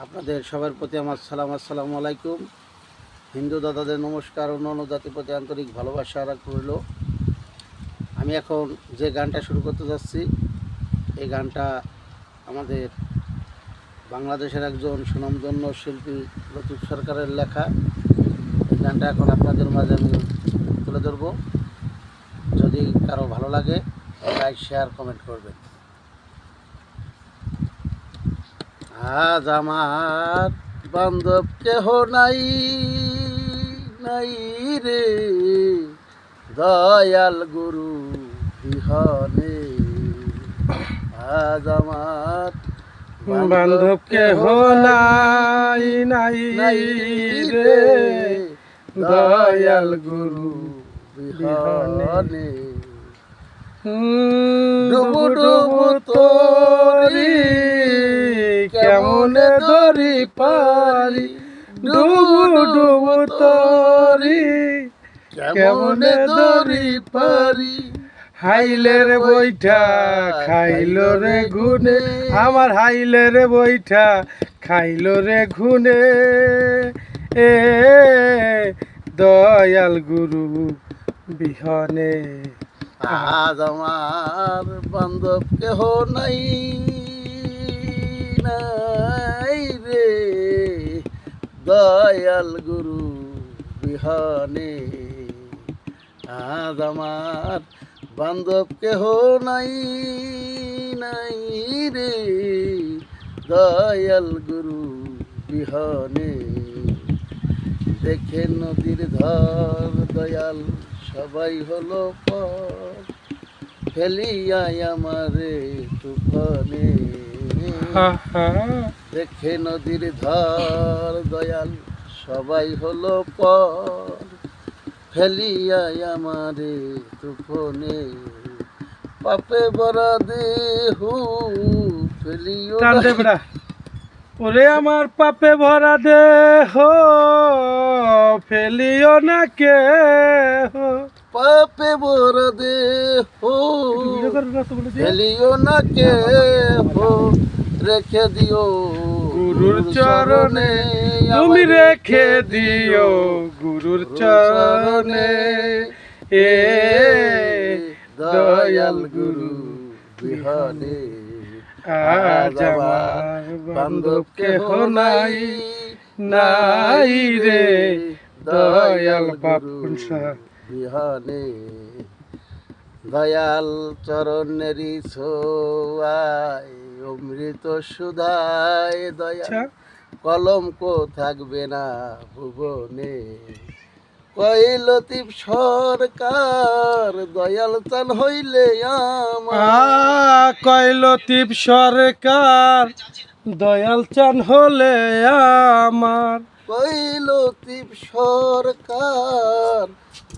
আপনাদের সবার প্রতি আমার সালাম, আসসালামু আলাইকুম। হিন্দু দাদাদের নমস্কার, অন্যান্য জাতির প্রতি আন্তরিক ভালোবাসা রইল। আমি এখন যে গানটা শুরু করতে যাচ্ছি, এই গানটা আমাদের বাংলাদেশের একজন সুনামধন্য শিল্পী লতিফ সরকারের লেখা। এই গানটা এখন আপনাদের মাঝে আমি তুলে ধরব। যদি কারো ভালো লাগে লাইক, শেয়ার, কমেন্ট করবেন। আজ আমার বান্ধব কেহ নাই নাই রে, দয়াল গুরু বিহনে। আজ আমার বান্ধব কেহ নাই নাই রে, দয়াল গুরু বিহনে। ডুবু ডুবু তোরি কেমনে ধরি পারি, ডুবু ডুবু তোরি কেমনে ধরি পারি। হাইলে রে বৈঠা খাইলো রে ঘুনে, আমার হাইলে রে বৈঠা খাইলো রে ঘুনে। এ দয়াল গুরু বিহনে। আজ আমার বান্ধব কেহ নাই নাই রে, দয়াল গুরু বিহনে। আজ আমার বান্ধব কেহ নাই নাই রে, দয়াল গুরু বিহনে। দেখে নদীর ধর দয়াল সবাই হলো পর, ফেলিয়াই আমারে তুফানে। দেখে নদীর ধর দয়াল সবাই হলো পর, ফেলিয়াই আমারে তুফানে। পাপে ভরা দেহু ফেলিও না। ওরে আমার পাপে ভরা দেহ ফেলিও না কে, পাপে ভরা দেহ ফেলিও না কে, রেখে দিও গুরুর চরণে। তুমি রেখে দিও গুরুর চরণে। এ দয়াল গুরু বিহনে। আজ আমার বান্ধব কেহ নাই নাই রে, দয়াল বাপুনসা বিহনে। দয়াল চরণেরই ছোঁয়ায় অমৃত সুধায় দয়াল কলঙ্ক থাকবে না ভুবনে। কই লতিফ সরকার দয়াল চান হইলে আমার, কয় লতিফ সরকার দয়াল চান হলে আমার। কই লতিফ সরকার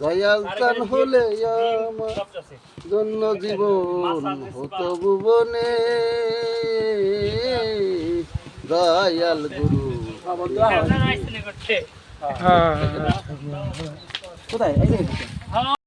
দয়াল চান হলে আমার, ধন্য জীবন হতো ভুবনে। দয়াল গুরু কোথায়